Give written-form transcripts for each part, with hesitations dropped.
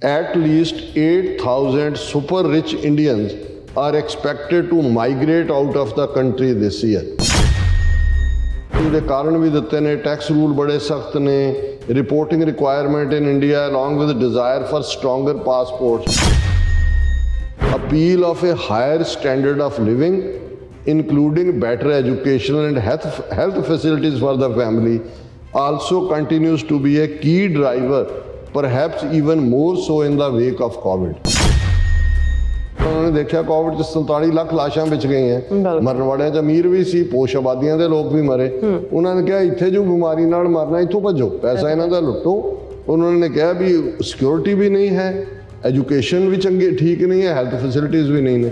At least 8,000 super rich Indians are expected to migrate out of the country this year. ਇਹਦੇ ਕਾਰਨ ਵੀ ਦਿੱਤੇ ਨੇ, tax rule ਬੜੇ ਸਖਤ ਨੇ, reporting requirement in India along with desire for stronger passports, appeal of a higher standard of living including better education and health facilities for the family also continues to be a key driver, perhaps even more so in the wake of COVID. उन्होंने देखा Covid च 47 लाख लाशां बिच गई हैं, मरण वाले च अमीर भी सी, पोश आबादियां दे लोग भी मरे। उन्होंने कहा इत्थे जो बीमारी नाल मरना इत्थों भजो, पैसा इन्हां दा लुटो। उन्होंने कहा भी सिक्योरिटी भी नहीं है, एजुकेशन भी चंगी ठीक नहीं है, हेल्थ फैसिलिटीज़ भी नहीं ने।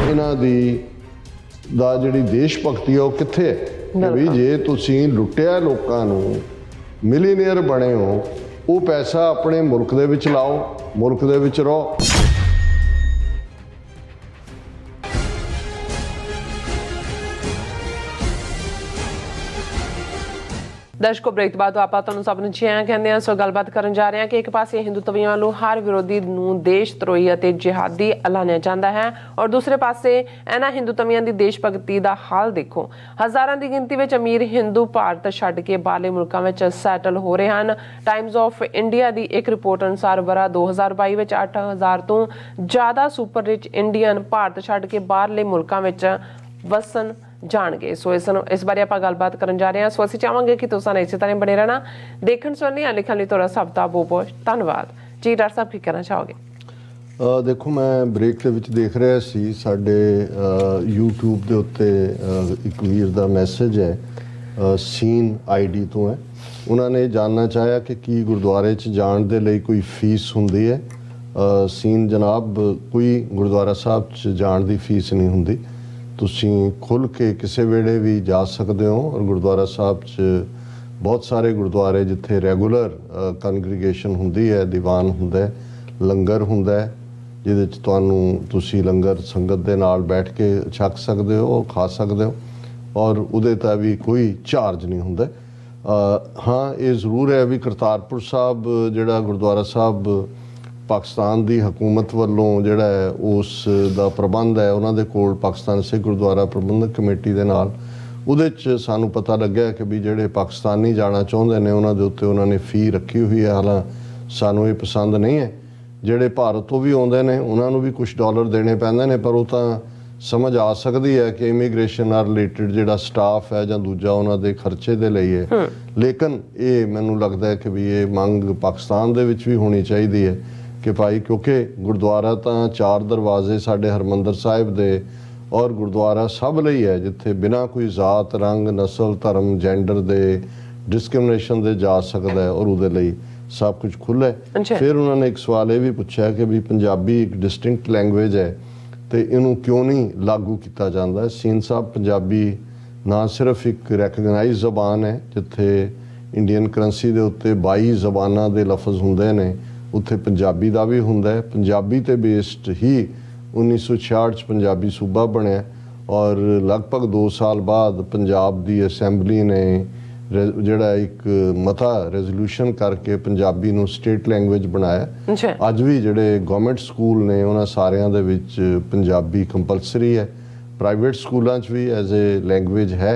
इन्हां दी दा जिहड़ी देश भगती है वो कित्थे है कि भी जे तुसीं लुटिया लोकां नूं, मिलीनियर बने हो, वो पैसा अपने मुल्क दे विच लाओ, मुल्क दे विच रहो। ਦਰਸ਼ਕੋ ਬ੍ਰੇਕ ਤੋਂ ਬਾਅਦ ਆਪਾਂ ਤੁਹਾਨੂੰ ਸਭ ਨੂੰ ਜੀ ਆਇਆਂ ਕਹਿੰਦੇ ਹਾਂ। ਸੋ ਗੱਲਬਾਤ ਕਰਨ ਜਾ ਰਹੇ ਹਾਂ ਕਿ ਇੱਕ ਪਾਸੇ ਹਿੰਦੂਤਵੀਆਂ ਵੱਲੋਂ ਹਰ ਵਿਰੋਧੀ ਨੂੰ ਦੇਸ਼ ਧਰੋਹੀ ਅਤੇ ਜਿਹਾਦੀ ਐਲਾਨਿਆ ਜਾਂਦਾ ਹੈ ਔਰ ਦੂਸਰੇ ਪਾਸੇ ਇਹਨਾਂ ਹਿੰਦੂਤਵੀਆਂ ਦੀ ਦੇਸ਼ ਭਗਤੀ ਦਾ ਹਾਲ ਦੇਖੋ। ਹਜ਼ਾਰਾਂ ਦੀ ਗਿਣਤੀ ਵਿੱਚ ਅਮੀਰ ਹਿੰਦੂ ਭਾਰਤ ਛੱਡ ਕੇ ਬਾਹਰਲੇ ਮੁਲਕਾਂ ਵਿੱਚ ਸੈਟਲ ਹੋ ਰਹੇ ਹਨ। ਟਾਈਮਜ਼ ਆਫ ਇੰਡੀਆ ਦੀ ਇੱਕ ਰਿਪੋਰਟ ਅਨੁਸਾਰ ਵਰ੍ਹਾ 2022 ਵਿੱਚ 8,000 ਤੋਂ ਜ਼ਿਆਦਾ ਸੁਪਰ ਰਿਚ ਇੰਡੀਅਨ ਭਾਰਤ ਛੱਡ ਕੇ ਬਾਹਰਲੇ ਮੁਲਕਾਂ ਵਿੱਚ ਵਸਣ ਜਾਣਗੇ। ਸੋ ਇਸ ਬਾਰੇ ਆਪਾਂ ਗੱਲਬਾਤ ਕਰਨ ਜਾ ਰਹੇ ਹਾਂ। ਸੋ ਅਸੀਂ ਚਾਹਾਂਗੇ ਕਿ ਤੁਸੀਂ ਇਸੇ ਤਰ੍ਹਾਂ ਬਣੇ ਰਹਿਣਾ। ਦੇਖਣ ਸੁਣਨ ਜਾਂ ਲਿਖਣ ਲਈ ਤੁਹਾਡਾ ਸਭ ਦਾ ਬਹੁਤ ਬਹੁਤ ਧੰਨਵਾਦ ਜੀ। ਡਾਕਟਰ ਸਾਹਿਬ ਕੀ ਕਹਿਣਾ ਚਾਹੋਗੇ? ਦੇਖੋ, ਮੈਂ ਬ੍ਰੇਕ ਦੇ ਵਿੱਚ ਦੇਖ ਰਿਹਾ ਸੀ ਸਾਡੇ YouTube ਦੇ ਉੱਤੇ ਇੱਕ ਵੀਰ ਦਾ ਮੈਸੇਜ ਹੈ, ਸੀਨ ID ਤੋਂ ਹੈ। ਉਹਨਾਂ ਨੇ ਜਾਣਨਾ ਚਾਹਿਆ ਕਿ ਕੀ ਗੁਰਦੁਆਰੇ 'ਚ ਜਾਣ ਦੇ ਲਈ ਕੋਈ ਫੀਸ ਹੁੰਦੀ ਹੈ। ਸੀਨ ਜਨਾਬ, ਕੋਈ ਗੁਰਦੁਆਰਾ ਸਾਹਿਬ 'ਚ ਜਾਣ ਦੀ ਫੀਸ ਨਹੀਂ ਹੁੰਦੀ। ਤੁਸੀਂ ਖੁੱਲ੍ਹ ਕੇ ਕਿਸੇ ਵੇਲੇ ਵੀ ਜਾ ਸਕਦੇ ਹੋ ਔਰ ਗੁਰਦੁਆਰਾ ਸਾਹਿਬ 'ਚ ਬਹੁਤ ਸਾਰੇ ਗੁਰਦੁਆਰੇ ਜਿੱਥੇ ਰੈਗੂਲਰ ਕੰਗਰੀਗੇਸ਼ਨ ਹੁੰਦੀ ਹੈ, ਦੀਵਾਨ ਹੁੰਦਾ, ਲੰਗਰ ਹੁੰਦਾ ਹੈ, ਜਿਹਦੇ 'ਚ ਤੁਸੀਂ ਲੰਗਰ ਸੰਗਤ ਦੇ ਨਾਲ ਬੈਠ ਕੇ ਛਕ ਸਕਦੇ ਹੋ, ਖਾ ਸਕਦੇ ਹੋ ਔਰ ਉਹਦੇ ਤਾਂ ਵੀ ਕੋਈ ਚਾਰਜ ਨਹੀਂ ਹੁੰਦਾ। ਹਾਂ, ਇਹ ਜ਼ਰੂਰ ਹੈ ਵੀ ਕਰਤਾਰਪੁਰ ਸਾਹਿਬ ਜਿਹੜਾ ਗੁਰਦੁਆਰਾ ਸਾਹਿਬ ਪਾਕਿਸਤਾਨ ਦੀ ਹਕੂਮਤ ਵੱਲੋਂ ਜਿਹੜਾ ਹੈ ਉਸ ਦਾ ਪ੍ਰਬੰਧ ਹੈ, ਉਹਨਾਂ ਦੇ ਕੋਲ ਪਾਕਿਸਤਾਨ ਸਿੱਖ ਗੁਰਦੁਆਰਾ ਪ੍ਰਬੰਧਕ ਕਮੇਟੀ ਦੇ ਨਾਲ, ਉਹਦੇ 'ਚ ਸਾਨੂੰ ਪਤਾ ਲੱਗਿਆ ਕਿ ਵੀ ਜਿਹੜੇ ਪਾਕਿਸਤਾਨੀ ਜਾਣਾ ਚਾਹੁੰਦੇ ਨੇ ਉਹਨਾਂ ਦੇ ਉੱਤੇ ਉਹਨਾਂ ਨੇ ਫੀ ਰੱਖੀ ਹੋਈ ਹੈ। ਹਾਲਾਂਕਿ ਸਾਨੂੰ ਇਹ ਪਸੰਦ ਨਹੀਂ ਹੈ। ਜਿਹੜੇ ਭਾਰਤ ਤੋਂ ਵੀ ਆਉਂਦੇ ਨੇ ਉਹਨਾਂ ਨੂੰ ਵੀ ਕੁਛ ਡਾਲਰ ਦੇਣੇ ਪੈਂਦੇ ਨੇ, ਪਰ ਉਹ ਤਾਂ ਸਮਝ ਆ ਸਕਦੀ ਹੈ ਕਿ ਇਮੀਗ੍ਰੇਸ਼ਨ ਨਾਲ ਰਿਲੇਟਡ ਜਿਹੜਾ ਸਟਾਫ ਹੈ ਜਾਂ ਦੂਜਾ ਉਹਨਾਂ ਦੇ ਖਰਚੇ ਦੇ ਲਈ ਹੈ। ਲੇਕਿਨ ਇਹ ਮੈਨੂੰ ਲੱਗਦਾ ਹੈ ਕਿ ਵੀ ਇਹ ਮੰਗ ਪਾਕਿਸਤਾਨ ਦੇ ਵਿੱਚ ਵੀ ਹੋਣੀ ਚਾਹੀਦੀ ਹੈ ਕਿ ਭਾਈ, ਕਿਉਂਕਿ ਗੁਰਦੁਆਰਾ ਤਾਂ 4 ਦਰਵਾਜ਼ੇ ਸਾਡੇ ਹਰਿਮੰਦਰ ਸਾਹਿਬ ਦੇ ਔਰ ਗੁਰਦੁਆਰਾ ਸਭ ਲਈ ਹੈ, ਜਿੱਥੇ ਬਿਨਾਂ ਕੋਈ ਜ਼ਾਤ, ਰੰਗ, ਨਸਲ, ਧਰਮ, ਜੈਂਡਰ ਦੇ ਡਿਸਕ੍ਰਿਮੀਨੇਸ਼ਨ ਦੇ ਜਾ ਸਕਦਾ ਹੈ ਔਰ ਉਹਦੇ ਲਈ ਸਭ ਕੁਝ ਖੁੱਲ੍ਹਾ ਹੈ। ਫਿਰ ਉਹਨਾਂ ਨੇ ਇੱਕ ਸਵਾਲ ਇਹ ਵੀ ਪੁੱਛਿਆ ਕਿ ਵੀ ਪੰਜਾਬੀ ਇੱਕ ਡਿਸਟਿੰਕਟ ਲੈਂਗੁਏਜ ਹੈ ਅਤੇ ਇਹਨੂੰ ਕਿਉਂ ਨਹੀਂ ਲਾਗੂ ਕੀਤਾ ਜਾਂਦਾ। ਸੀਨ ਸਾਹਿਬ, ਪੰਜਾਬੀ ਨਾ ਸਿਰਫ ਇੱਕ ਰੈਕਗਨਾਈਜ਼ ਜ਼ਬਾਨ ਹੈ ਜਿੱਥੇ ਇੰਡੀਅਨ ਕਰੰਸੀ ਦੇ ਉੱਤੇ 22 ਜ਼ਬਾਨਾਂ ਦੇ ਲਫ਼ਜ਼ ਹੁੰਦੇ ਨੇ, ਉੱਥੇ ਪੰਜਾਬੀ ਦਾ ਵੀ ਹੁੰਦਾ ਹੈ। ਪੰਜਾਬੀ 'ਤੇ ਬੇਸਡ ਹੀ 1966 'ਚ ਪੰਜਾਬੀ ਸੂਬਾ ਬਣਿਆ ਔਰ ਲਗਭਗ 2 ਸਾਲ ਬਾਅਦ ਪੰਜਾਬ ਦੀ ਅਸੈਂਬਲੀ ਨੇ ਜਿਹੜਾ ਇੱਕ ਮਤਾ ਰੈਜ਼ੋਲੂਸ਼ਨ ਕਰਕੇ ਪੰਜਾਬੀ ਨੂੰ ਸਟੇਟ ਲੈਂਗੁਏਜ ਬਣਾਇਆ। ਅੱਜ ਵੀ ਜਿਹੜੇ ਗਵਰਨਮੈਂਟ ਸਕੂਲ ਨੇ ਉਹਨਾਂ ਸਾਰਿਆਂ ਦੇ ਵਿੱਚ ਪੰਜਾਬੀ ਕੰਪਲਸਰੀ ਹੈ। ਪ੍ਰਾਈਵੇਟ ਸਕੂਲਾਂ 'ਚ ਵੀ ਐਜ਼ ਏ ਲੈਂਗੁਏਜ ਹੈ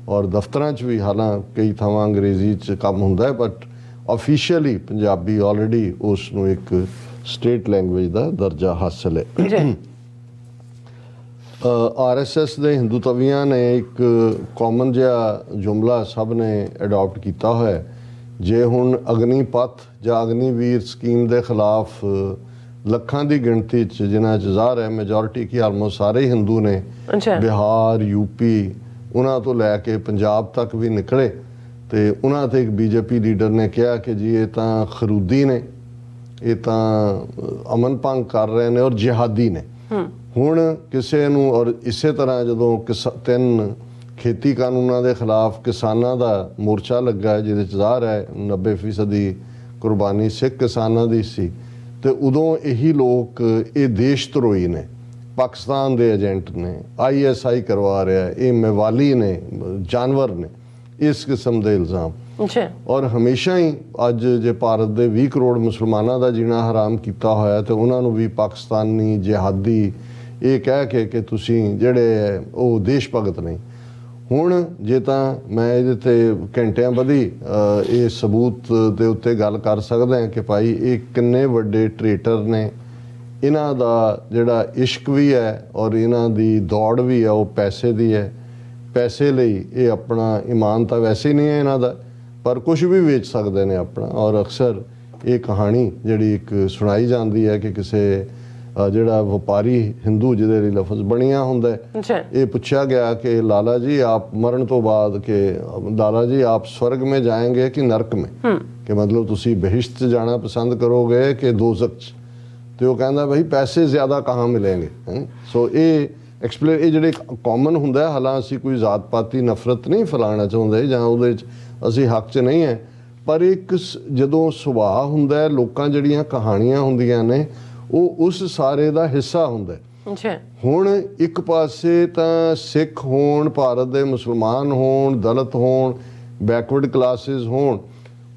ਔਰ ਦਫ਼ਤਰਾਂ 'ਚ ਵੀ, ਹਾਲਾਂਕਿ ਕਈ ਥਾਵਾਂ ਅੰਗਰੇਜ਼ੀ ਚ ਕੰਮ ਹੁੰਦਾ ਹੈ, ਬਟ ऑफिशियली पंजाबी ऑलरेडी उसनों एक स्टेट लैंग्वेज का दर्जा हासिल है। RSS ਦੇ ਹਿੰਦੂਤਵੀਆਂ ਨੇ ਇੱਕ ਕਾਮਨ ਜਿਹਾ ਜੁਮਲਾ ਸਭ ਨੇ ਅਡਾਪਟ ਕੀਤਾ ਹੋਇਆ। ਜੇ ਹੁਣ ਅਗਨੀਪਥ ਜਾਂ ਅਗਨੀਵੀਰ ਸਕੀਮ ਦੇ ਖਿਲਾਫ ਲੱਖਾਂ ਦੀ ਗਿਣਤੀ 'ਚ, ਜਿਨ੍ਹਾਂ 'ਚ ਜ਼ਾਹਰ ਹੈ ਮੈਜੋਰਿਟੀ ਕੀ ਆਲਮੋਸਟ ਸਾਰੇ ਹੀ ਹਿੰਦੂ ਨੇ, ਬਿਹਾਰ, UP, ਉਹਨਾਂ ਤੋਂ ਲੈ ਕੇ ਪੰਜਾਬ ਤੱਕ ਵੀ ਨਿਕਲੇ ਅਤੇ ਉਹਨਾਂ 'ਤੇ ਇੱਕ BJP ਲੀਡਰ ਨੇ ਕਿਹਾ ਕਿ ਜੀ ਇਹ ਤਾਂ ਖਰੂਦੀ ਨੇ, ਇਹ ਤਾਂ ਅਮਨ ਭੰਗ ਕਰ ਰਹੇ ਨੇ ਔਰ ਜਿਹਾਦੀ ਨੇ। ਹੁਣ ਕਿਸੇ ਨੂੰ, ਔਰ ਇਸੇ ਤਰ੍ਹਾਂ ਜਦੋਂ 3 ਖੇਤੀ ਕਾਨੂੰਨਾਂ ਦੇ ਖਿਲਾਫ ਕਿਸਾਨਾਂ ਦਾ ਮੋਰਚਾ ਲੱਗਾ ਹੈ ਜਿਹਦੇ 'ਚ ਜ਼ਾਹਰ ਹੈ 90% ਦੀ ਕੁਰਬਾਨੀ ਸਿੱਖ ਕਿਸਾਨਾਂ ਦੀ ਸੀ, ਅਤੇ ਉਦੋਂ ਇਹੀ ਲੋਕ ਇਹ ਦੇਸ਼ ਧਰੋਹੀ ਨੇ, ਪਾਕਿਸਤਾਨ ਦੇ ਏਜੰਟ ਨੇ, ISI ਕਰਵਾ ਰਿਹਾ, ਇਹ ਮੈਵਾਲੀ ਨੇ, ਜਾਨਵਰ ਨੇ, ਇਸ ਕਿਸਮ ਦੇ ਇਲਜ਼ਾਮ ਅੱਛਾ। ਔਰ ਹਮੇਸ਼ਾ ਹੀ ਅੱਜ ਜੇ ਭਾਰਤ ਦੇ 20 ਕਰੋੜ ਮੁਸਲਮਾਨਾਂ ਦਾ ਜੀਣਾ ਹਰਾਮ ਕੀਤਾ ਹੋਇਆ ਤੇ ਉਹਨਾਂ ਨੂੰ ਵੀ ਪਾਕਿਸਤਾਨੀ ਜਿਹਾਦੀ ਇਹ ਕਹਿ ਕੇ ਕਿ ਤੁਸੀਂ ਜਿਹੜੇ ਹੈ ਉਹ ਦੇਸ਼ ਭਗਤ ਨਹੀਂ। ਹੁਣ ਜੇ ਤਾਂ ਮੈਂ ਇਹਦੇ ਤੇ ਘੰਟਿਆਂ ਵਧੀ ਇਹ ਸਬੂਤ ਦੇ ਉੱਤੇ ਗੱਲ ਕਰ ਸਕਦਾ ਹਾਂ ਕਿ ਭਾਈ ਇਹ ਕਿੰਨੇ ਵੱਡੇ ਟਰੇਟਰ ਨੇ। ਇਹਨਾਂ ਦਾ ਜਿਹੜਾ ਇਸ਼ਕ ਵੀ ਹੈ ਔਰ ਇਹਨਾਂ ਦੀ ਦੌੜ ਵੀ ਹੈ ਉਹ ਪੈਸੇ ਦੀ ਹੈ। ਪੈਸੇ ਲਈ ਇਹ ਆਪਣਾ ਈਮਾਨ ਤਾਂ ਵੈਸੇ ਹੀ ਨਹੀਂ ਹੈ ਇਹਨਾਂ ਦਾ, ਪਰ ਕੁਝ ਵੀ ਵੇਚ ਸਕਦੇ ਨੇ ਆਪਣਾ। ਔਰ ਅਕਸਰ ਇਹ ਕਹਾਣੀ ਜਿਹੜੀ ਇੱਕ ਸੁਣਾਈ ਜਾਂਦੀ ਹੈ ਕਿ ਕਿਸੇ ਜਿਹੜਾ ਵਪਾਰੀ ਹਿੰਦੂ ਜਿਹਦੇ ਲਈ ਲਫ਼ਜ਼ ਬਣਿਆ ਹੁੰਦਾ ਇਹ ਪੁੱਛਿਆ ਗਿਆ ਕਿ ਲਾਲਾ ਜੀ ਆਪ ਮਰਨ ਤੋਂ ਬਾਅਦ ਕਿ ਲਾਲਾ ਜੀ ਆਪ स्वर्ग में जाएंगे कि नरक में, कि मतलब ਤੁਸੀਂ ਬਹਿਸ਼ਤ 'ਚ ਜਾਣਾ ਪਸੰਦ ਕਰੋਗੇ ਕਿ ਦੋਜ਼ਖ 'ਚ। ਤੇ ਉਹ ਕਹਿੰਦਾ ਬਈ ਪੈਸੇ ਜ਼ਿਆਦਾ ਕਹਾਂ ਮਿਲेंगे। ਸੋ ਇਹ ਐਕਸਪਲੇਨ ਇਹ ਜਿਹੜੇ ਕਾਮਨ ਹੁੰਦਾ ਹੈ। ਹਾਲਾਂ ਅਸੀਂ ਕੋਈ ਜ਼ਾਤ ਪਾਤੀ ਨਫ਼ਰਤ ਨਹੀਂ ਫੈਲਾਉਣਾ ਚਾਹੁੰਦੇ ਜਾਂ ਉਹਦੇ 'ਚ ਅਸੀਂ ਹੱਕ 'ਚ ਨਹੀਂ ਹੈ, ਪਰ ਇੱਕ ਜਦੋਂ ਸੁਭਾਅ ਹੁੰਦਾ ਹੈ ਲੋਕਾਂ ਜਿਹੜੀਆਂ ਕਹਾਣੀਆਂ ਹੁੰਦੀਆਂ ਨੇ ਉਹ ਉਸ ਸਾਰੇ ਦਾ ਹਿੱਸਾ ਹੁੰਦਾ ਹੈ। ਹੁਣ ਇੱਕ ਪਾਸੇ ਤਾਂ ਸਿੱਖ ਹੋਣ, ਭਾਰਤ ਦੇ ਮੁਸਲਮਾਨ ਹੋਣ, ਦਲਿਤ ਹੋਣ, ਬੈਕਵਰਡ ਕਲਾਸਿਸ ਹੋਣ,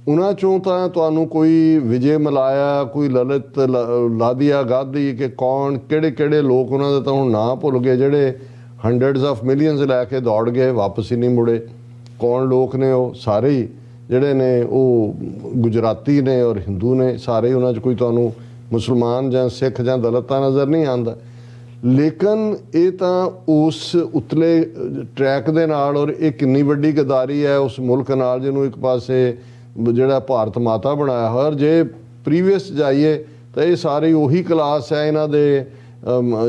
ਉਹਨਾਂ ਚੋਂ ਤਾਂ ਤੁਹਾਨੂੰ ਕੋਈ ਵਿਜੇ ਮਲਾਇਆ, ਕੋਈ ਲਲਿਤ ਲਾਦੀਆ ਗਾਦੀ ਕਿ ਕੌਣ ਕਿਹੜੇ ਕਿਹੜੇ ਲੋਕ ਉਹਨਾਂ ਦੇ ਤਾਂ ਹੁਣ ਨਾਂ ਭੁੱਲ ਗਏ ਜਿਹੜੇ ਹੰਡਰਡਸ ਆਫ ਮਿਲੀਅਨਸ ਲੈ ਕੇ ਦੌੜ ਗਏ ਵਾਪਸ ਹੀ ਨਹੀਂ ਮੁੜੇ। ਕੌਣ ਲੋਕ ਨੇ ਉਹ ਸਾਰੇ ਹੀ ਜਿਹੜੇ ਨੇ ਉਹ ਗੁਜਰਾਤੀ ਨੇ ਔਰ ਹਿੰਦੂ ਨੇ, ਸਾਰੇ ਉਹਨਾਂ 'ਚ ਕੋਈ ਤੁਹਾਨੂੰ ਮੁਸਲਮਾਨ ਜਾਂ ਸਿੱਖ ਜਾਂ ਦਲਿਤ ਤਾਂ ਨਜ਼ਰ ਨਹੀਂ ਆਉਂਦਾ। ਲੇਕਿਨ ਇਹ ਤਾਂ ਉਸ ਉਤਲੇ ਟਰੈਕ ਦੇ ਨਾਲ ਔਰ ਇਹ ਕਿੰਨੀ ਵੱਡੀ ਗਦਾਰੀ ਹੈ ਉਸ ਮੁਲਕ ਨਾਲ ਜਿਹਨੂੰ ਇੱਕ ਪਾਸੇ ਜਿਹੜਾ ਭਾਰਤ ਮਾਤਾ ਬਣਾਇਆ ਹੋਇਆ। ਔਰ ਜੇ ਪ੍ਰੀਵੀਅਸ ਜਾਈਏ ਤਾਂ ਇਹ ਸਾਰੇ ਉਹੀ ਕਲਾਸ ਹੈ। ਇਹਨਾਂ ਦੇ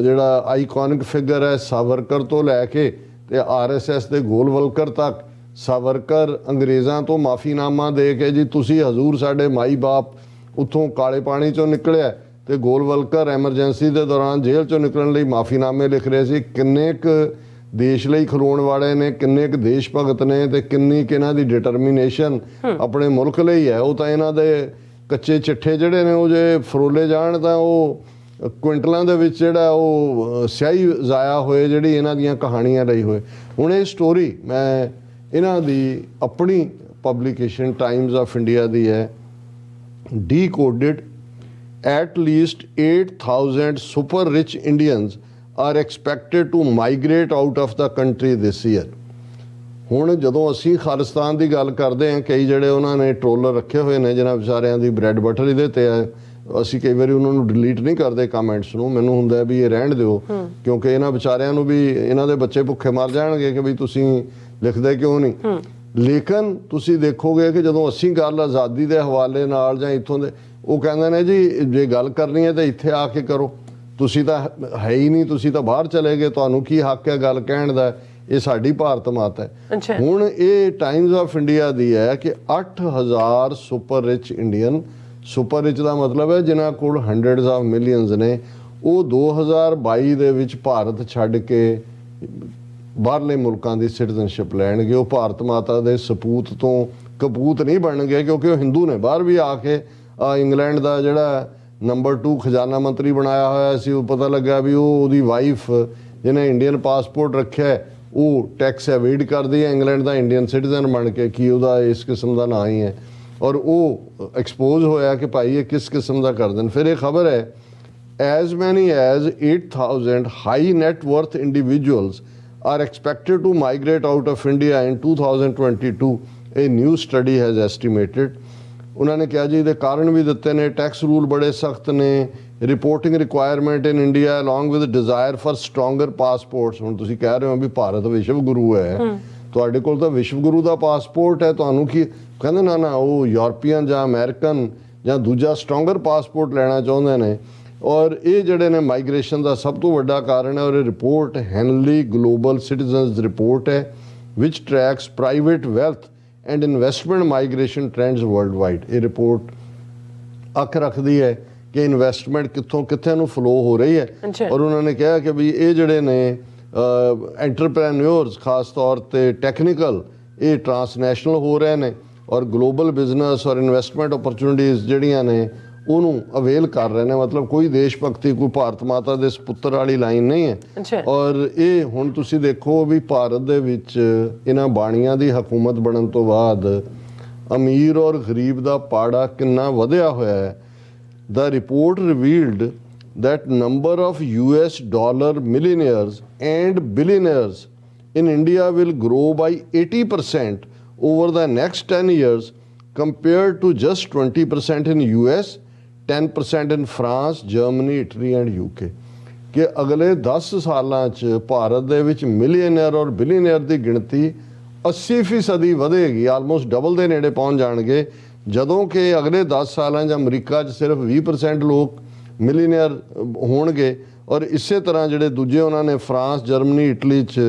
ਜਿਹੜਾ ਆਈਕੋਨਿਕ ਫਿਗਰ ਹੈ ਸਾਵਰਕਰ ਤੋਂ ਲੈ ਕੇ ਤੇ RSS ਦੇ ਗੋਲਵਲਕਰ ਤੱਕ। ਸਾਵਰਕਰ ਅੰਗਰੇਜ਼ਾਂ ਤੋਂ ਮਾਫੀਨਾਮਾ ਦੇ ਕੇ ਜੀ ਤੁਸੀਂ ਹਜ਼ੂਰ ਸਾਡੇ ਮਾਈ ਬਾਪ ਉੱਥੋਂ ਕਾਲੇ ਪਾਣੀ ਚੋਂ ਨਿਕਲਿਆ, ਤੇ ਗੋਲਵਲਕਰ ਐਮਰਜੈਂਸੀ ਦੇ ਦੌਰਾਨ ਜੇਲ੍ਹ ਚੋਂ ਨਿਕਲਣ ਲਈ ਮਾਫੀਨਾਮੇ ਲਿਖ ਰਹੇ ਸੀ। ਕਿੰਨੇ ਕੁ ਦੇਸ਼ ਲਈ ਖਲੋਣ ਵਾਲੇ ਨੇ, ਕਿੰਨੇ ਕੁ ਦੇਸ਼ ਭਗਤ ਨੇ ਤੇ ਕਿੰਨੀ ਕਿ ਇਹਨਾਂ ਦੀ ਡਿਟਰਮੀਨੇਸ਼ਨ ਆਪਣੇ ਮੁਲਕ ਲਈ ਹੈ। ਉਹ ਤਾਂ ਇਹਨਾਂ ਦੇ ਕੱਚੇ ਚਿੱਠੇ ਜਿਹੜੇ ਨੇ ਉਹ ਜੇ ਫਰੋਲੇ ਜਾਣ ਤਾਂ ਉਹ ਕੁਇੰਟਲਾਂ ਦੇ ਵਿੱਚ ਜਿਹੜਾ ਉਹ ਸਿਆਹੀ ਜ਼ਾਇਆ ਹੋਏ ਜਿਹੜੀ ਇਹਨਾਂ ਦੀਆਂ ਕਹਾਣੀਆਂ ਲਈ ਹੋਏ। ਹੁਣ ਇਹ ਸਟੋਰੀ ਮੈਂ ਇਹਨਾਂ ਦੀ ਆਪਣੀ ਪਬਲੀਕੇਸ਼ਨ ਟਾਈਮਜ਼ ਆਫ ਇੰਡੀਆ ਦੀ ਹੈ। Decoded, at least 8,000 super rich Indians are expected to migrate out of the country this year. ਹੁਣ ਜਦੋਂ ਅਸੀਂ ਖਾਲਿਸਤਾਨ ਦੀ ਗੱਲ ਕਰਦੇ ਹਾਂ, ਕਈ ਜਿਹੜੇ ਉਹਨਾਂ ਨੇ ਟਰੋਲਰ ਰੱਖੇ ਹੋਏ ਨੇ ਜਿਹਨਾਂ ਵਿਚਾਰਿਆਂ ਦੀ ਬ੍ਰੈਡ ਬਟਰ ਇਹਦੇ ਤੇ ਹੈ, ਅਸੀਂ ਕਈ ਵਾਰੀ ਉਹਨਾਂ ਨੂੰ ਡਿਲੀਟ ਨਹੀਂ ਕਰਦੇ ਕਮੈਂਟਸ ਨੂੰ। ਮੈਨੂੰ ਹੁੰਦਾ ਵੀ ਇਹ ਰਹਿਣ ਦਿਓ ਕਿਉਂਕਿ ਇਹਨਾਂ ਵਿਚਾਰਿਆਂ ਨੂੰ ਵੀ ਇਹਨਾਂ ਦੇ ਬੱਚੇ ਭੁੱਖੇ ਮਰ ਜਾਣਗੇ ਕਿ ਵੀ ਤੁਸੀਂ ਲਿਖਦੇ ਕਿਉਂ ਨਹੀਂ। ਲੇਕਿਨ ਤੁਸੀਂ ਦੇਖੋਗੇ ਕਿ ਜਦੋਂ ਅਸੀਂ ਗੱਲ ਆਜ਼ਾਦੀ ਦੇ ਹਵਾਲੇ ਨਾਲ ਜਾਂ ਇੱਥੋਂ ਦੇ, ਉਹ ਕਹਿੰਦੇ ਨੇ ਜੀ ਜੇ ਗੱਲ ਕਰਨੀ ਹੈ ਤਾਂ ਇੱਥੇ ਆ ਕੇ ਕਰੋ, ਤੁਸੀਂ ਤਾਂ ਹੈ ਹੀ ਨਹੀਂ, ਤੁਸੀਂ ਤਾਂ ਬਾਹਰ ਚਲੇ ਗਏ, ਤੁਹਾਨੂੰ ਕੀ ਹੱਕ ਹੈ ਗੱਲ ਕਹਿਣ ਦਾ। ਇਹ ਸਾਡੀ ਭਾਰਤ ਮਾਤਾ ਹੈ। ਹੁਣ ਇਹ ਟਾਈਮਜ਼ ਆਫ ਇੰਡੀਆ ਦੀ ਹੈ ਕਿ 8,000 super rich Indian, super rich ਦਾ ਮਤਲਬ ਹੈ ਜਿਨ੍ਹਾਂ ਕੋਲ ਹੰਡਰਡਸ ਆਫ ਮਿਲੀਅਨਸ ਨੇ, ਉਹ 2022 ਦੇ ਵਿੱਚ ਭਾਰਤ ਛੱਡ ਕੇ ਬਾਹਰਲੇ ਮੁਲਕਾਂ ਦੀ ਸਿਟੀਜ਼ਨਸ਼ਿਪ ਲੈਣਗੇ। ਉਹ ਭਾਰਤ ਮਾਤਾ ਦੇ ਸਪੂਤ ਤੋਂ ਕਪੂਤ ਨਹੀਂ ਬਣਨਗੇ ਕਿਉਂਕਿ ਉਹ ਹਿੰਦੂ ਨੇ। ਬਾਹਰ ਵੀ ਆ ਕੇ ਇੰਗਲੈਂਡ ਦਾ ਜਿਹੜਾ ਨੰਬਰ 2 ਖਜ਼ਾਨਾ ਮੰਤਰੀ ਬਣਾਇਆ ਹੋਇਆ ਸੀ, ਉਹ ਪਤਾ ਲੱਗਾ ਵੀ ਉਹਦੀ ਵਾਈਫ ਜਿਹਨੇ ਇੰਡੀਅਨ ਪਾਸਪੋਰਟ ਰੱਖਿਆ ਉਹ ਟੈਕਸ ਐਵੇਡ ਕਰਦੀ ਹੈ ਇੰਗਲੈਂਡ ਦਾ ਇੰਡੀਅਨ ਸਿਟੀਜ਼ਨ ਬਣ ਕੇ, ਕਿ ਉਹਦਾ ਇਸ ਕਿਸਮ ਦਾ ਨਾਂ ਹੀ ਹੈ। ਔਰ ਉਹ ਐਕਸਪੋਜ਼ ਹੋਇਆ ਕਿ ਭਾਈ ਇਹ ਕਿਸ ਕਿਸਮ ਦਾ ਕਰਦੇ ਨੇ। ਫਿਰ ਇਹ ਖਬਰ ਹੈ as many as 8,000 high net worth individuals are expected to migrate out of India in 2022, a new study has estimated. ਉਹਨਾਂ ਨੇ ਕਿਹਾ ਜੀ ਇਹਦੇ ਕਾਰਨ ਵੀ ਦਿੱਤੇ ਨੇ। ਟੈਕਸ ਰੂਲ ਬੜੇ ਸਖਤ ਨੇ, reporting requirement in India along with desire for stronger passports. ਹੁਣ ਤੁਸੀਂ ਕਹਿ ਰਹੇ ਹੋ ਵੀ ਭਾਰਤ ਵਿਸ਼ਵ ਗੁਰੂ ਹੈ, ਤੁਹਾਡੇ ਕੋਲ ਤਾਂ ਵਿਸ਼ਵ ਗੁਰੂ ਦਾ ਪਾਸਪੋਰਟ ਹੈ, ਤੁਹਾਨੂੰ ਕੀ ਕਹਿੰਦੇ ਨਾ ਉਹ ਯੂਰਪੀਅਨ ਜਾਂ ਅਮਰੀਕਨ ਜਾਂ ਦੂਜਾ ਸਟਰੋਂਗਰ ਪਾਸਪੋਰਟ ਲੈਣਾ ਚਾਹੁੰਦੇ ਨੇ। ਔਰ ਇਹ ਜਿਹੜੇ ਨੇ ਮਾਈਗ੍ਰੇਸ਼ਨ ਦਾ ਸਭ ਤੋਂ ਵੱਡਾ ਕਾਰਨ ਹੈ। ਔਰ ਇਹ report Henley global citizens report ਹੈ which tracks private wealth and investment migration trends worldwide. ਇਹ ਰਿਪੋਰਟ ਅੱਖ ਰੱਖਦੀ ਹੈ ਕਿ ਇਨਵੈਸਟਮੈਂਟ ਕਿੱਥੋਂ ਕਿੱਥੇ ਨੂੰ ਫਲੋ ਹੋ ਰਹੀ ਹੈ। ਔਰ ਉਹਨਾਂ ਨੇ ਕਿਹਾ ਕਿ ਵੀ ਇਹ ਜਿਹੜੇ ਨੇ ਐਂਟਰਪ੍ਰੈਨਿਓਰਸ ਖਾਸ ਤੌਰ ਤੇ ਟੈਕਨੀਕਲ ਇਹ ਟਰਾਂਸਨੈਸ਼ਨਲ ਹੋ ਰਹੇ ਨੇ ਔਰ ਗਲੋਬਲ ਬਿਜ਼ਨਸ ਔਰ ਇਨਵੈਸਟਮੈਂਟ ਓਪਰਚੁਨਿਟੀਜ਼ ਜਿਹੜੀਆਂ ਨੇ ਉਹਨੂੰ ਅਵੇਲ ਕਰ ਰਹੇ ਨੇ। ਮਤਲਬ ਕੋਈ ਦੇਸ਼ ਭਗਤੀ, ਕੋਈ ਭਾਰਤ ਮਾਤਾ ਦੇ ਸਪੁੱਤਰ ਵਾਲੀ ਲਾਈਨ ਨਹੀਂ ਹੈ। ਔਰ ਇਹ ਹੁਣ ਤੁਸੀਂ ਦੇਖੋ ਵੀ ਭਾਰਤ ਦੇ ਵਿੱਚ ਇਹਨਾਂ ਬਾਣੀਆਂ ਦੀ ਹਕੂਮਤ ਬਣਨ ਤੋਂ ਬਾਅਦ ਅਮੀਰ ਔਰ ਗਰੀਬ ਦਾ ਪਾੜਾ ਕਿੰਨਾ ਵਧਿਆ ਹੋਇਆ ਹੈ। The report revealed that number of US dollar millionaires and billionaires in India will grow by 80% over the next 10 years compared to just 20% in US, 10% in France, Germany, Italy and UK। ਕਿ ਅਗਲੇ 10 ਸਾਲਾਂ 'ਚ ਭਾਰਤ ਦੇ ਵਿੱਚ millionaire ਔਰ billionaire ਦੀ ਗਿਣਤੀ 80% ਵਧੇਗੀ, almost double ਦੇ ਨੇੜੇ ਪਹੁੰਚ ਜਾਣਗੇ, ਜਦੋਂ ਕਿ ਅਗਲੇ 10 ਸਾਲਾਂ 'ਚ ਅਮਰੀਕਾ 'ਚ ਸਿਰਫ 20% ਲੋਕ ਮਿਲੀਅਨਰ ਹੋਣਗੇ ਔਰ ਇਸੇ ਤਰ੍ਹਾਂ ਜਿਹੜੇ ਦੂਜੇ ਉਹਨਾਂ ਨੇ ਫਰਾਂਸ, ਜਰਮਨੀ, ਇਟਲੀ 'ਚ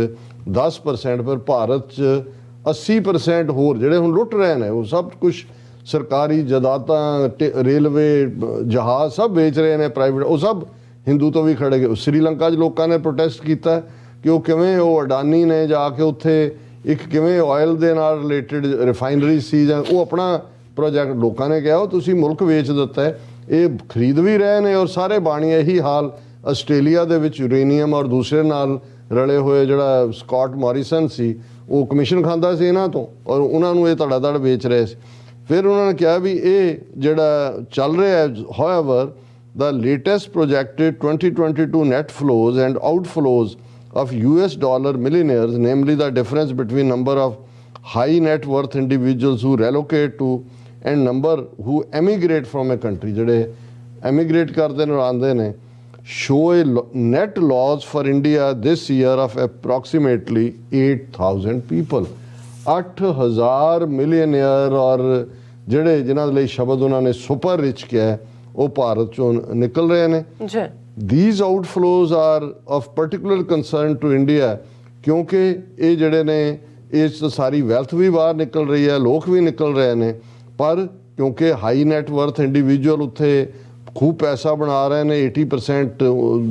10%, ਪਰ ਭਾਰਤ 'ਚ 80% ਹੋਰ ਜਿਹੜੇ ਹੁਣ ਲੁੱਟ ਰਹੇ ਨੇ, ਉਹ ਸਭ ਕੁਝ ਸਰਕਾਰੀ ਜਾਇਦਾਦਾਂ, ਰੇਲਵੇ, ਜਹਾਜ਼ ਸਭ ਵੇਚ ਰਹੇ ਨੇ ਪ੍ਰਾਈਵੇਟ, ਉਹ ਸਭ ਹਿੰਦੂ ਤੋਂ ਵੀ ਖੜੇ ਗਏ। ਸ੍ਰੀਲੰਕਾ 'ਚ ਲੋਕਾਂ ਨੇ ਪ੍ਰੋਟੈਸਟ ਕੀਤਾ ਕਿ ਉਹ ਕਿਵੇਂ, ਉਹ ਅਡਾਨੀ ਨੇ ਜਾ ਕੇ ਉੱਥੇ ਇੱਕ ਕਿਵੇਂ ਆਇਲ ਦੇ ਨਾਲ ਰਿਲੇਟਡ ਰਿਫਾਈਨਰੀ ਸੀ ਜਾਂ ਉਹ ਆਪਣਾ ਪ੍ਰੋਜੈਕਟ, ਲੋਕਾਂ ਨੇ ਕਿਹਾ ਉਹ ਤੁਸੀਂ ਮੁਲਕ ਵੇਚ ਦਿੱਤਾ ਹੈ। ਇਹ ਖਰੀਦ ਵੀ ਰਹੇ ਨੇ ਔਰ ਸਾਰੇ ਬਾਣੀ ਇਹੀ ਹਾਲ ਆਸਟ੍ਰੇਲੀਆ ਦੇ ਵਿੱਚ ਯੂਰੇਨੀਅਮ ਔਰ ਦੂਸਰੇ ਨਾਲ ਰਲੇ ਹੋਏ ਜਿਹੜਾ ਸਕਾਟ ਮੋਰਿਸਨ ਸੀ, ਉਹ ਕਮਿਸ਼ਨ ਖਾਂਦਾ ਸੀ ਇਹਨਾਂ ਤੋਂ ਔਰ ਉਹਨਾਂ ਨੂੰ ਇਹ ਧੜਾ ਵੇਚ ਰਹੇ ਸੀ। ਫਿਰ ਉਹਨਾਂ ਨੇ ਕਿਹਾ ਵੀ ਇਹ ਜਿਹੜਾ ਚੱਲ ਰਿਹਾ ਹੈ, however the latest projected 2022 net flows and outflows of US dollar millionaires, namely the difference between number of high net worth individuals who relocate to and number who emigrate from a country, ਜਿਹੜੇ emigrate ਕਰਦੇ ਨੇ ਆਉਂਦੇ ਨੇ, show a net loss for India this year of approximately 8,000 people। 8,000 millionaire ਔਰ ਜਿਹੜੇ ਜਿਨ੍ਹਾਂ ਦੇ ਲਈ ਸ਼ਬਦ ਉਹਨਾਂ ਨੇ ਸੁਪਰ ਰਿਚ ਕਿਹਾ, ਉਹ ਭਾਰਤ ਚੋਂ ਨਿਕਲ ਰਹੇ ਨੇ। These outflows are of particular concern to India, ਕਿਉਂਕਿ ਇਹ ਜਿਹੜੇ ਨੇ ਇਸ ਸਾਰੀ ਵੈਲਥ ਵੀ ਬਾਹਰ ਨਿਕਲ ਰਹੀ ਹੈ, ਲੋਕ ਵੀ ਨਿਕਲ ਰਹੇ ਨੇ, ਪਰ ਕਿਉਂਕਿ ਹਾਈ ਨੈਟ ਵਰਥ ਇੰਡੀਵਿਜੂਅਲ ਉੱਥੇ ਖੂਬ ਪੈਸਾ ਬਣਾ ਰਹੇ ਨੇ, 80%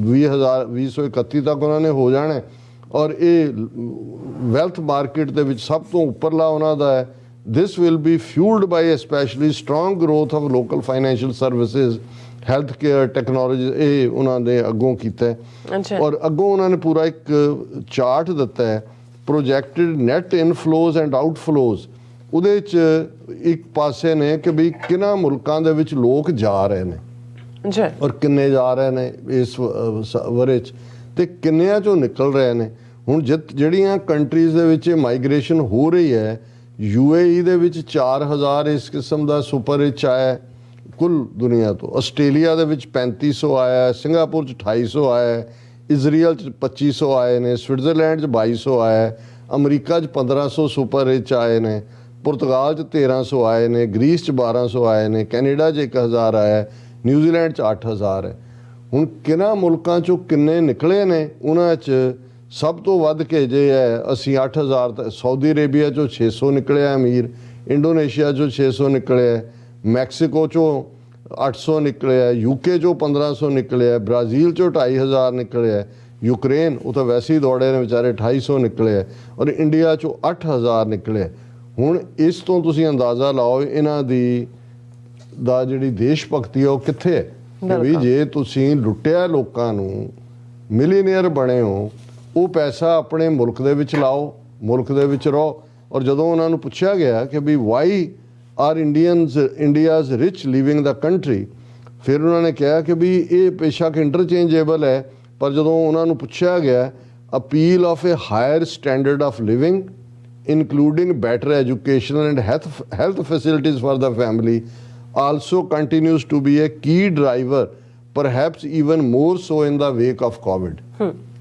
2031 ਤੱਕ ਉਹਨਾਂ ਨੇ ਹੋ ਜਾਣਾ ਔਰ ਇਹ ਵੈਲਥ ਮਾਰਕੀਟ ਦੇ ਵਿੱਚ ਸਭ ਤੋਂ ਉੱਪਰਲਾ ਉਹਨਾਂ ਦਾ ਹੈ। This will be fueled by especially strong growth of local financial services, healthcare, technology। ਇਹ ਉਹਨਾਂ ਦੇ ਅੱਗੋਂ ਕੀਤਾ ਹੈ ਔਰ ਅੱਗੋਂ ਉਹਨਾਂ ਨੇ ਪੂਰਾ ਇੱਕ ਚਾਰਟ ਦਿੱਤਾ ਹੈ, projected net inflows and outflows। ਉਹਦੇ 'ਚ ਇੱਕ ਪਾਸੇ ਨੇ ਕਿ ਵੀ ਕਿਹਨਾਂ ਮੁਲਕਾਂ ਦੇ ਵਿੱਚ ਲੋਕ ਜਾ ਰਹੇ ਨੇ ਔਰ ਕਿੰਨੇ ਜਾ ਰਹੇ ਨੇ ਇਸ ਵਰੇ 'ਚ ਤੇ ਕਿੰਨਿਆਂ 'ਚੋਂ ਨਿਕਲ ਰਹੇ ਨੇ। ਹੁਣ ਜਿਹੜੀਆਂ ਕੰਟਰੀਜ਼ ਦੇ ਵਿੱਚ ਮਾਈਗ੍ਰੇਸ਼ਨ ਹੋ ਰਹੀ ਹੈ, UAE ਦੇ ਵਿੱਚ 4,000 ਇਸ ਕਿਸਮ ਦਾ ਸੁਪਰ ਰਿਚ ਆਇਆ ਕੁੱਲ ਦੁਨੀਆ ਤੋਂ, ਆਸਟ੍ਰੇਲੀਆ ਦੇ ਵਿੱਚ 3500 ਆਇਆ, ਸਿੰਗਾਪੁਰ 'ਚ 2800 ਆਇਆ, ਇਜ਼ਰਾਈਲ 'ਚ 2500 ਆਏ ਨੇ, ਸਵਿਟਜ਼ਰਲੈਂਡ 'ਚ 2200 ਆਇਆ, ਅਮਰੀਕਾ 'ਚ 1500 ਸੁਪਰ ਰਿਚ ਆਏ ਨੇ, ਪੁਰਤਗਾਲ 'ਚ 1300 ਆਏ ਨੇ, ਗ੍ਰੀਸ 'ਚ 1200 ਆਏ ਨੇ, ਕੈਨੇਡਾ 'ਚ 1000 ਆਇਆ, ਨਿਊਜ਼ੀਲੈਂਡ 'ਚ 8000 ਹੈ। ਹੁਣ ਕਿਹਨਾਂ ਮੁਲਕਾਂ 'ਚੋਂ ਕਿੰਨੇ ਨਿਕਲੇ ਨੇ, ਉਹਨਾਂ 'ਚ ਸਭ ਤੋਂ ਵੱਧ ਕੇ ਜੇ ਹੈ ਅਸੀਂ 8000, ਸਾਊਦੀ ਅਰੇਬੀਆ 'ਚੋਂ 600 ਨਿਕਲਿਆ ਅਮੀਰ, ਇੰਡੋਨੇਸ਼ੀਆ 'ਚੋਂ 600 ਨਿਕਲਿਆ, ਮੈਕਸੀਕੋ 'ਚੋਂ 800 ਨਿਕਲਿਆ, UK 'ਚੋਂ 1500 ਨਿਕਲਿਆ, ਬ੍ਰਾਜ਼ੀਲ 'ਚੋਂ 2500 ਨਿਕਲਿਆ, ਯੂਕਰੇਨ ਉਹ ਤਾਂ ਵੈਸੇ ਹੀ ਦੌੜੇ ਨੇ ਵਿਚਾਰੇ 2800 ਨਿਕਲਿਆ ਔਰ ਇੰਡੀਆ 'ਚੋਂ 8000 ਨਿਕਲਿਆ। ਹੁਣ ਇਸ ਤੋਂ ਤੁਸੀਂ ਅੰਦਾਜ਼ਾ ਲਾਓ ਇਹਨਾਂ ਦੀ ਜਿਹੜੀ ਦੇਸ਼ ਭਗਤੀ ਉਹ ਕਿੱਥੇ ਹੈ ਕਿ ਵੀ ਜੇ ਤੁਸੀਂ ਲੁੱਟਿਆ ਲੋਕਾਂ ਨੂੰ, ਮਿਲੀਅਨਰ ਬਣੇ ਹੋ, ਉਹ ਪੈਸਾ ਆਪਣੇ ਮੁਲਕ ਦੇ ਵਿੱਚ ਲਾਓ, ਮੁਲਕ ਦੇ ਵਿੱਚ ਰਹੋ। ਔਰ ਜਦੋਂ ਉਹਨਾਂ ਨੂੰ ਪੁੱਛਿਆ ਗਿਆ ਕਿ V why are India's rich living the country, ਫਿਰ ਉਹਨਾਂ ਨੇ ਕਿਹਾ ਕਿ ਵੀ ਇਹ ਬੇਸ਼ੱਕ ਇੰਟਰਚੇਂਜੇਬਲ ਹੈ, ਪਰ ਜਦੋਂ ਉਹਨਾਂ ਨੂੰ ਪੁੱਛਿਆ ਗਿਆ appeal of a higher standard of living including better educational and health facilities for the family also continues to be a key driver, perhaps even more so in the wake of COVID।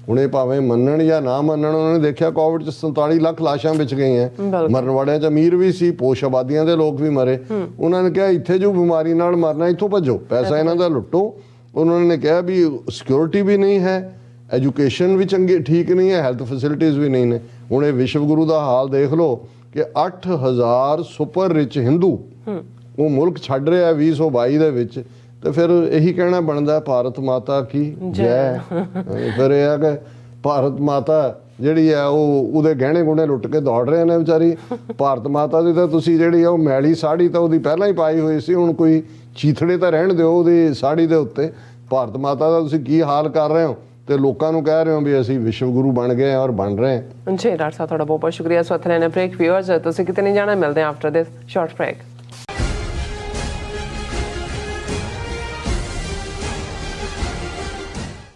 ਹੁਣ ਇਹ ਭਾਵੇਂ ਮੰਨਣ ਜਾਂ ਨਾ ਮੰਨਣ, ਉਹਨਾਂ ਨੇ ਦੇਖਿਆ ਕੋਵਿਡ 'ਚ 47 ਲੱਖ ਲਾਸ਼ਾਂ ਵਿੱਚ ਗਈਆਂ, ਮਰਨ ਵਾਲਿਆਂ 'ਚ ਅਮੀਰ ਵੀ ਸੀ, ਪੋਸ਼ ਆਬਾਦੀਆਂ ਦੇ ਲੋਕ ਵੀ ਮਰੇ। ਉਹਨਾਂ ਨੇ ਕਿਹਾ ਇੱਥੇ ਜੋ ਬਿਮਾਰੀ ਨਾਲ ਮਰਨਾ ਇੱਥੋਂ ਭੱਜੋ, ਪੈਸਾ ਇਹਨਾਂ ਦਾ ਲੁੱਟੋ। ਉਹਨਾਂ ਨੇ ਕਿਹਾ ਵੀ ਸਿਕਿਉਰਿਟੀ ਵੀ ਨਹੀਂ ਹੈ, ਐਜੂਕੇਸ਼ਨ ਵੀ ਚੰਗੀ ਠੀਕ ਨਹੀਂ ਹੈ, ਹੈਲਥ ਫੈਸਿਲਿਟੀਜ਼ ਵੀ ਨਹੀਂ ਨੇ। ਹੁਣ ਇਹ ਵਿਸ਼ਵ ਗੁਰੂ ਦਾ ਹਾਲ ਦੇਖ ਲਓ ਕਿ 8000 ਸੁਪਰ ਰਿਚ ਹਿੰਦੂ ਉਹ ਮੁਲਕ ਛੱਡ ਰਿਹਾ 2022 ਦੇ ਵਿੱਚ, ਤੇ ਫਿਰ ਇਹੀ ਕਹਿਣਾ ਬਣਦਾ ਭਾਰਤ ਮਾਤਾ ਕੀ ਜੈ। ਫਿਰ ਇਹ ਹੈ ਕਿ ਭਾਰਤ ਮਾਤਾ ਜਿਹੜੀ ਹੈ ਉਹਦੇ ਗਹਿਣੇ ਗੁਣੇ ਲੁੱਟ ਕੇ ਦੌੜ ਰਹੇ ਨੇ ਵਿਚਾਰੀ। ਭਾਰਤ ਮਾਤਾ ਦੀ ਤਾਂ ਤੁਸੀਂ ਜਿਹੜੀ ਉਹ ਮੈਲੀ ਸਾੜੀ ਤਾਂ ਉਹਦੀ ਪਹਿਲਾਂ ਹੀ ਪਾਈ ਹੋਈ ਸੀ, ਹੁਣ ਕੋਈ ਚੀਥੜੇ ਤਾਂ ਰਹਿਣ ਦਿਓ ਉਹਦੀ ਸਾੜੀ ਦੇ ਉੱਤੇ। ਭਾਰਤ ਮਾਤਾ ਦਾ ਤੁਸੀਂ ਕੀ ਹਾਲ ਕਰ ਰਹੇ ਹੋ ਤੇ ਲੋਕਾਂ ਨੂੰ ਕਹਿ ਰਹੇ ਹੋ ਵੀ ਅਸੀਂ ਵਿਸ਼ਵ ਗੁਰੂ ਬਣ ਗਏ ਹਾਂ ਔਰ ਬਣ ਰਹੇ ਹਾਂ। ਜੀ ਡਾਕਟਰ ਸਾਹਿਬ ਤੁਹਾਡਾ ਬਹੁਤ ਬਹੁਤ ਸ਼ੁਕਰੀਆ। ਸੋ ਇੱਥੇ ਲੈਣੇ ਬ੍ਰੇਕ। ਵਿਊਅਰਸ ਤੁਸੀਂ ਕਿਤੇ ਨਹੀਂ ਜਾਣਾ, ਮਿਲਦੇ ਹਾਂ ਆਫਟਰ ਦਿਸ ਸ਼ਾਰਟ ਬ੍ਰੇਕ।